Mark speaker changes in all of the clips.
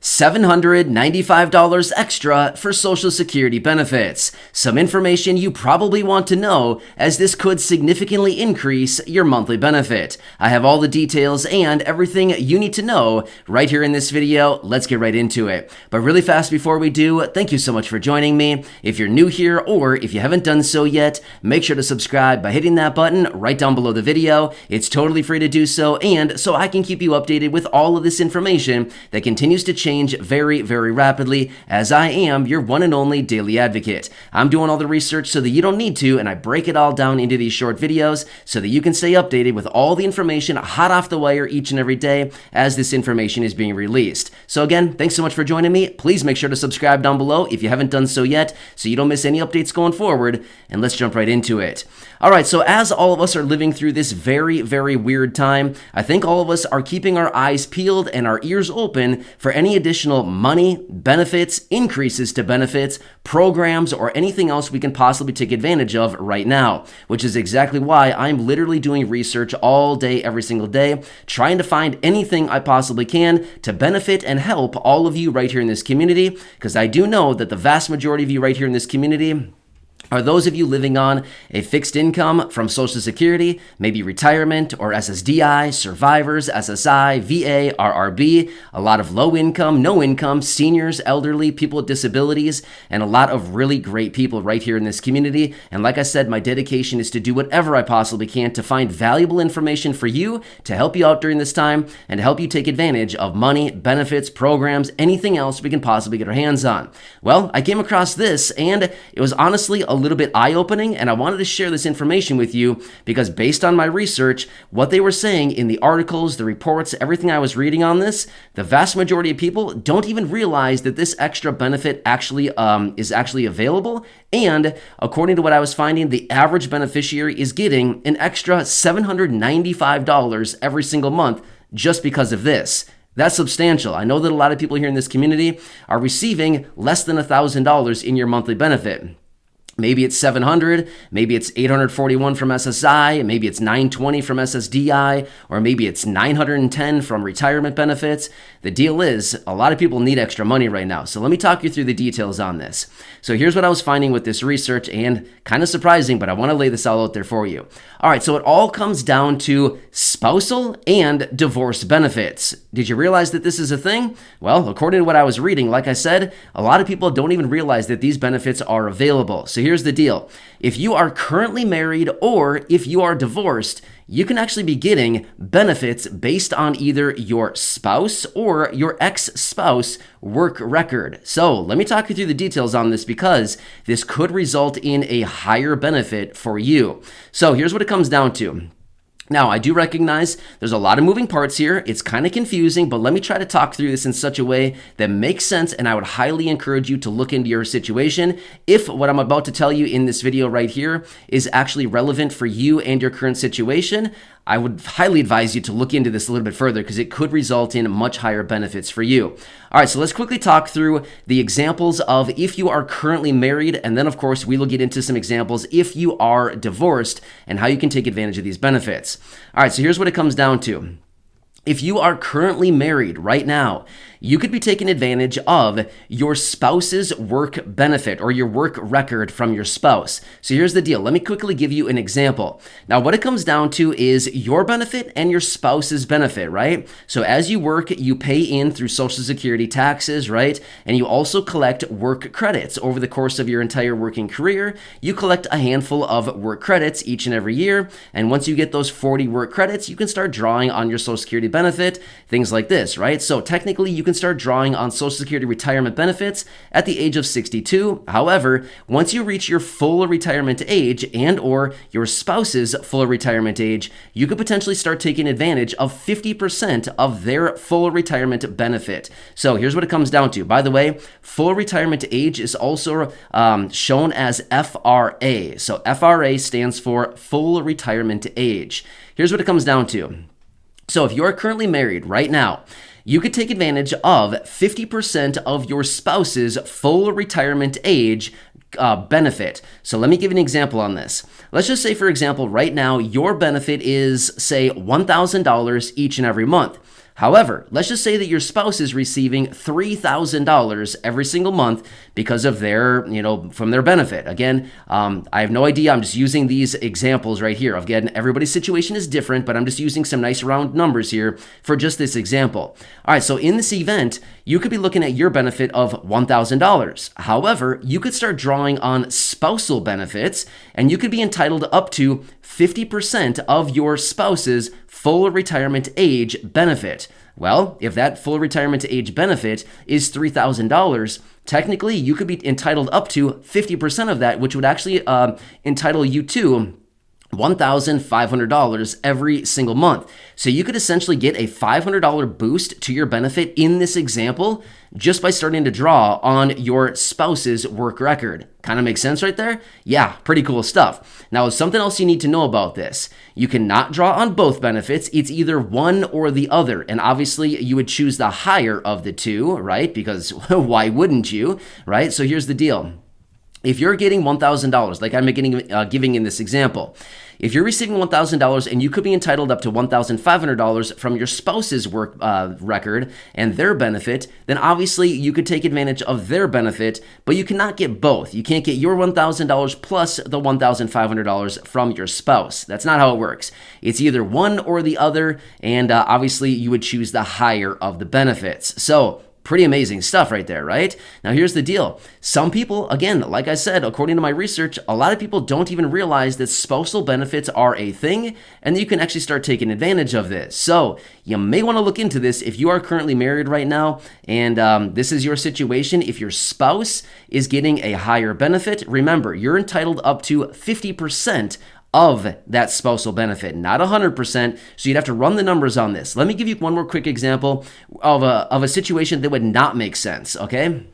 Speaker 1: $795 extra for Social Security benefits. Some information you probably want to know, as this could significantly increase your monthly benefit. I have all the details and everything you need to know right here in this video. Let's get right into it. But really fast before we do, thank you so much for joining me. If you're new here or if you haven't done so yet, make sure to subscribe by hitting that button right down below the video. It's totally free to do so, and so I can keep you updated with all of this information that continues to change very, very rapidly, as I am your one and only daily advocate. I'm doing all the research so that you don't need to, and I break it all down into these short videos so that you can stay updated with all the information hot off the wire each and every day as this information is being released. So again, thanks so much for joining me. Please make sure to subscribe down below if you haven't done so yet so you don't miss any updates going forward, and let's jump right into it. All right, so as all of us are living through this very, very weird time, I think all of us are keeping our eyes peeled and our ears open for any additional money, benefits, increases to benefits, programs, or anything else we can possibly take advantage of right now, which is exactly why I'm literally doing research all day, every single day, trying to find anything I possibly can to benefit and help all of you right here in this community, because I do know that the vast majority of you right here in this community are those of you living on a fixed income from Social Security, maybe retirement or SSDI, survivors, SSI, VA, RRB, a lot of low income, no income, seniors, elderly, people with disabilities, and a lot of really great people right here in this community. And like I said, my dedication is to do whatever I possibly can to find valuable information for you to help you out during this time and to help you take advantage of money, benefits, programs, anything else we can possibly get our hands on. Well, I came across this and it was honestly a little bit eye-opening, and I wanted to share this information with you because based on my research, what they were saying in the articles, the reports, everything I was reading on this, the vast majority of people don't even realize that this extra benefit actually is actually available. And according to what I was finding, the average beneficiary is getting an extra $795 every single month just because of this. That's substantial. I know that a lot of people here in this community are receiving less than $1,000 in your monthly benefit. Maybe it's 700, maybe it's 841 from SSI, maybe it's 920 from SSDI, or maybe it's 910 from retirement benefits. The deal is, a lot of people need extra money right now. So let me talk you through the details on this. So here's what I was finding with this research, and kind of surprising, but I want to lay this all out there for you. All right, so it all comes down to spousal and divorce benefits. Did you realize that this is a thing? Well, according to what I was reading, like I said, a lot of people don't even realize that these benefits are available. So here's the deal. If you are currently married or if you are divorced, you can actually be getting benefits based on either your spouse or your ex-spouse work record. So let me talk you through the details on this because this could result in a higher benefit for you. So here's what it comes down to. Now, I do recognize there's a lot of moving parts here. It's kind of confusing, but let me try to talk through this in such a way that makes sense, and I would highly encourage you to look into your situation if what I'm about to tell you in this video right here is actually relevant for you and your current situation. I would highly advise you to look into this a little bit further because it could result in much higher benefits for you. All right, so let's quickly talk through the examples of if you are currently married, and then of course we will get into some examples if you are divorced and how you can take advantage of these benefits. All right, so here's what it comes down to. If you are currently married right now, you could be taking advantage of your spouse's work benefit or your work record from your spouse. So here's the deal. Let me quickly give you an example. Now, what it comes down to is your benefit and your spouse's benefit, right? So as you work, you pay in through Social Security taxes, right? And you also collect work credits over the course of your entire working career. You collect a handful of work credits each and every year. And once you get those 40 work credits, you can start drawing on your Social Security benefit, things like this, right? So technically, you can start drawing on Social Security retirement benefits at the age of 62. However, once you reach your full retirement age and or your spouse's full retirement age, you could potentially start taking advantage of 50% of their full retirement benefit. So here's what it comes down to. By the way, full retirement age is also shown as FRA. So FRA stands for full retirement age. Here's what it comes down to. So if you're currently married right now, you could take advantage of 50% of your spouse's full retirement age benefit. So let me give you an example on this. Let's just say, for example, right now, your benefit is, say, $1,000 each and every month. However, let's just say that your spouse is receiving $3,000 every single month because of their, from their benefit. Again, I have no idea. I'm just using these examples right here. Again, everybody's situation is different, but I'm just using some nice round numbers here for just this example. All right, so in this event, you could be looking at your benefit of $1,000. However, you could start drawing on spousal benefits, and you could be entitled up to 50% of your spouse's full retirement age benefit. Well, if that full retirement age benefit is $3,000, technically you could be entitled up to 50% of that, which would actually entitle you to $1,500 every single month. So you could essentially get a $500 boost to your benefit in this example just by starting to draw on your spouse's work record. Kind of makes sense right there? Yeah, pretty cool stuff. Now, something else you need to know about this. You cannot draw on both benefits. It's either one or the other. And obviously, you would choose the higher of the two, right? Because why wouldn't you, right? So here's the deal. If you're getting $1,000, like I'm giving in this example, if you're receiving $1,000 and you could be entitled up to $1,500 from your spouse's work record and their benefit, then obviously you could take advantage of their benefit, but you cannot get both. You can't get your $1,000 plus the $1,500 from your spouse. That's not how it works. It's either one or the other, and obviously you would choose the higher of the benefits. So, pretty amazing stuff right there, right? Now, here's the deal. Some people, again, like I said, according to my research, a lot of people don't even realize that spousal benefits are a thing and that you can actually start taking advantage of this. So you may want to look into this if you are currently married right now and this is your situation. If your spouse is getting a higher benefit, remember, you're entitled up to 50% of that spousal benefit, not 100%. So you'd have to run the numbers on this. Let me give you one more quick example of a situation that would not make sense, okay?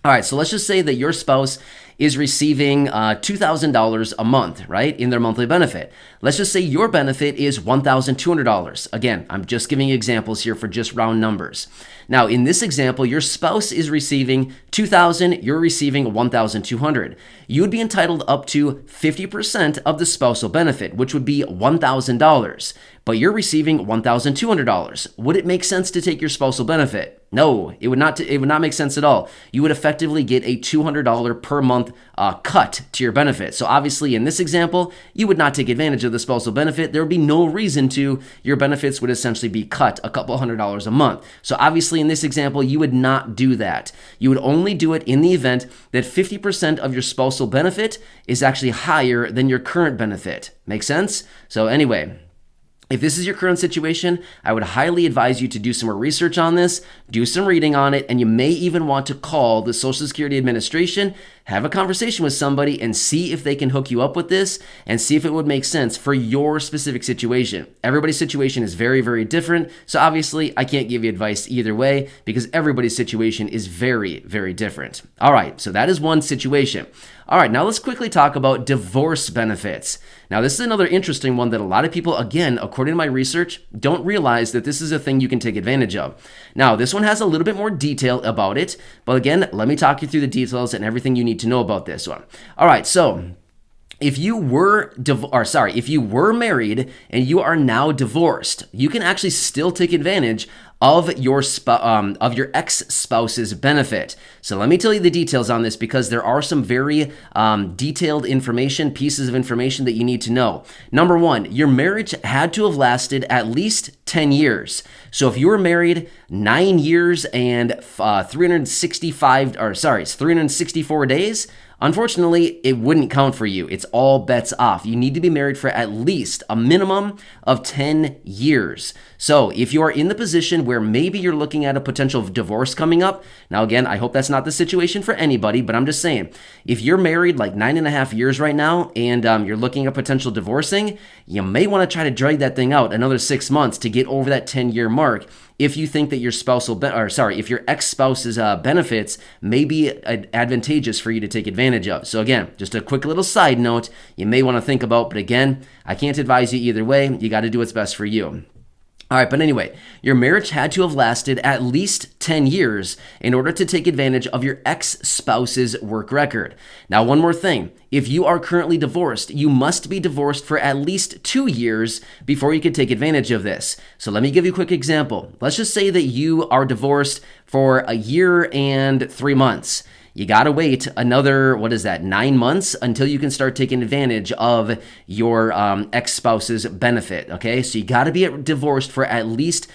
Speaker 1: All right, so let's just say that your spouse is receiving $2,000 a month, right, in their monthly benefit. Let's just say your benefit is $1,200. Again, I'm just giving you examples here for just round numbers. Now, in this example, your spouse is receiving $2,000, you're receiving $1,200. You would be entitled up to 50% of the spousal benefit, which would be $1,000, but you're receiving $1,200. Would it make sense to take your spousal benefit? No, it would not. It would not make sense at all. You would effectively get a $200 per month cut to your benefit. So obviously, in this example, you would not take advantage of the spousal benefit. There would be no reason to. Your benefits would essentially be cut a couple $100s a month. So obviously, in this example, you would not do that. You would only do it in the event that 50% of your spousal benefit is actually higher than your current benefit. Make sense? So anyway, if this is your current situation, I would highly advise you to do some more research on this, do some reading on it, and you may even want to call the Social Security Administration, have a conversation with somebody, and see if they can hook you up with this and see if it would make sense for your specific situation. Everybody's situation is very, very different, so obviously I can't give you advice either way because everybody's situation is very, very different. All right, so that is one situation. All right, now let's quickly talk about divorce benefits. Now, this is another interesting one that a lot of people, again, according to my research, don't realize that this is a thing you can take advantage of. Now, this one has a little bit more detail about it, but again, let me talk you through the details and everything you need to know about this one. All right, so if you were married and you are now divorced, you can actually still take advantage of your ex-spouse's benefit. So let me tell you the details on this because there are some very detailed pieces of information that you need to know. Number one, your marriage had to have lasted at least 10 years. So if you were married 9 years and 364 days, unfortunately, it wouldn't count for you. It's all bets off. You need to be married for at least a minimum of 10 years. So if you are in the position where maybe you're looking at a potential divorce coming up, now again, I hope that's not the situation for anybody, but I'm just saying, if you're married like 9.5 years right now and you're looking at potential divorcing, you may want to try to drag that thing out another 6 months to get over that 10-year mark if you think that your if your ex-spouse's benefits may be advantageous for you to take advantage of. So again, just a quick little side note you may want to think about, but again, I can't advise you either way. You got to do what's best for you. All right, but anyway, your marriage had to have lasted at least 10 years in order to take advantage of your ex-spouse's work record. Now, one more thing. If you are currently divorced, you must be divorced for at least 2 years before you can take advantage of this. So let me give you a quick example. Let's just say that you are divorced for a year and 3 months. You gotta wait another, 9 months until you can start taking advantage of your ex-spouse's benefit, okay? So you gotta be divorced for at least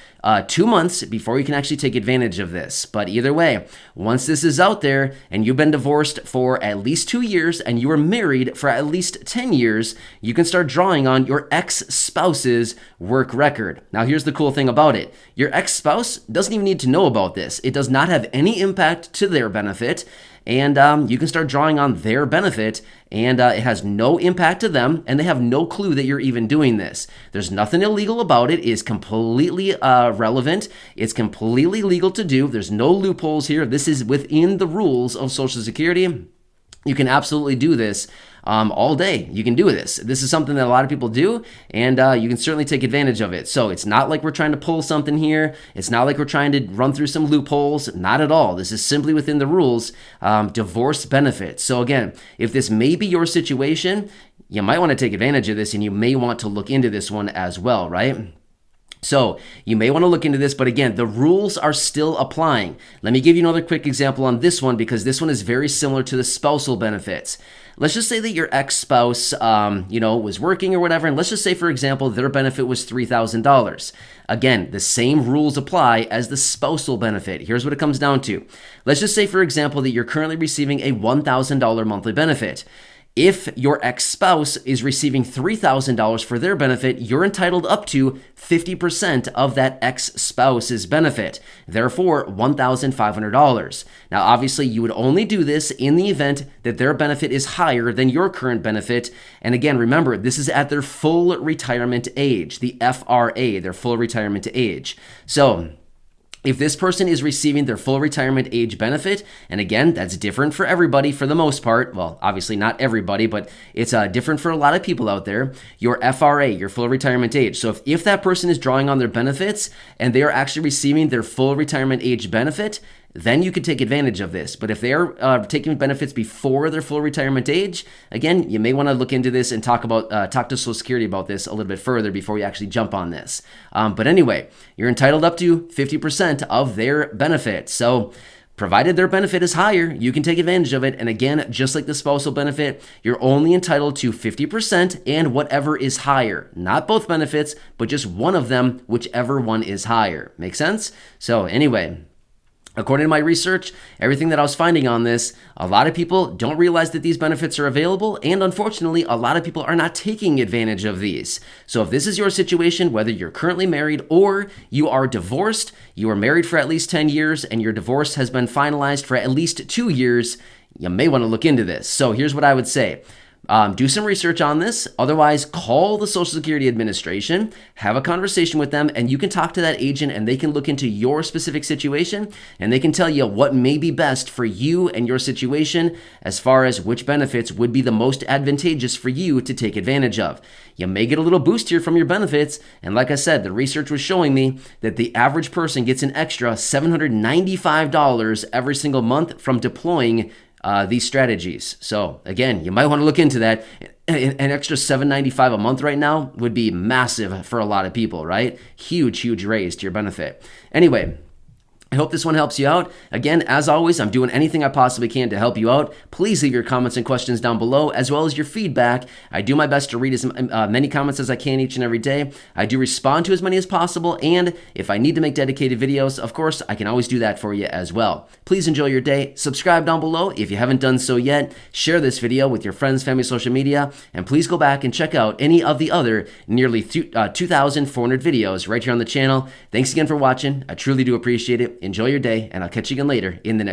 Speaker 1: 2 months before you can actually take advantage of this. But either way, once this is out there and you've been divorced for at least 2 years and you were married for at least 10 years, you can start drawing on your ex-spouse's work record. Now, here's the cool thing about it. Your ex-spouse doesn't even need to know about this. It does not have any impact to their benefit. And you can start drawing on their benefit, and it has no impact to them, and they have no clue that you're even doing this. There's nothing illegal about it. It is completely relevant. It's completely legal to do. There's no loopholes here. This is within the rules of Social Security. You can absolutely do this all day. You can do this. This is something that a lot of people do, and you can certainly take advantage of it. So it's not like we're trying to pull something here. It's not like we're trying to run through some loopholes. Not at all. This is simply within the rules. Divorce benefits. So again, if this may be your situation, you might want to take advantage of this, and you may want to look into this one as well, right? So you may want to look into this, but again, the rules are still applying. Let me give you another quick example on this one, because this one is very similar to the spousal benefits. Let's just say that your ex-spouse, was working or whatever, and let's just say, for example, their benefit was $3,000. Again, the same rules apply as the spousal benefit. Here's what it comes down to. Let's just say, for example, that you're currently receiving a $1,000 monthly benefit. If your ex-spouse is receiving $3,000 for their benefit, you're entitled up to 50% of that ex-spouse's benefit, therefore $1,500. Now, obviously, you would only do this in the event that their benefit is higher than your current benefit. And again, remember, this is at their full retirement age, the FRA, their full retirement age. So if this person is receiving their full retirement age benefit, and again, that's different for everybody for the most part, well, obviously not everybody, but it's different for a lot of people out there, your FRA, your full retirement age. So if that person is drawing on their benefits and they are actually receiving their full retirement age benefit, then you could take advantage of this. But if they're taking benefits before their full retirement age, again, you may want to look into this and talk to Social Security about this a little bit further before you actually jump on this. But anyway, you're entitled up to 50% of their benefit. So provided their benefit is higher, you can take advantage of it. And again, just like the spousal benefit, you're only entitled to 50% and whatever is higher. Not both benefits, but just one of them, whichever one is higher. Make sense? So anyway, according to my research, everything that I was finding on this, a lot of people don't realize that these benefits are available, and unfortunately, a lot of people are not taking advantage of these. So if this is your situation, whether you're currently married or you are divorced, you are married for at least 10 years, and your divorce has been finalized for at least 2 years, you may want to look into this. So here's what I would say. Do some research on this. Otherwise, call the Social Security Administration, have a conversation with them, and you can talk to that agent and they can look into your specific situation and they can tell you what may be best for you and your situation as far as which benefits would be the most advantageous for you to take advantage of. You may get a little boost here from your benefits, and like I said, the research was showing me that the average person gets an extra $795 every single month from deploying these strategies. So again, you might want to look into that. An extra $795 a month right now would be massive for a lot of people, right? Huge raise to your benefit. Anyway, I hope this one helps you out. Again, as always, I'm doing anything I possibly can to help you out. Please leave your comments and questions down below, as well as your feedback. I do my best to read as many comments as I can each and every day. I do respond to as many as possible, and if I need to make dedicated videos, of course, I can always do that for you as well. Please enjoy your day. Subscribe down below if you haven't done so yet. Share this video with your friends, family, social media, and please go back and check out any of the other nearly 2,400 videos right here on the channel. Thanks again for watching. I truly do appreciate it. Enjoy your day, and I'll catch you again later in the next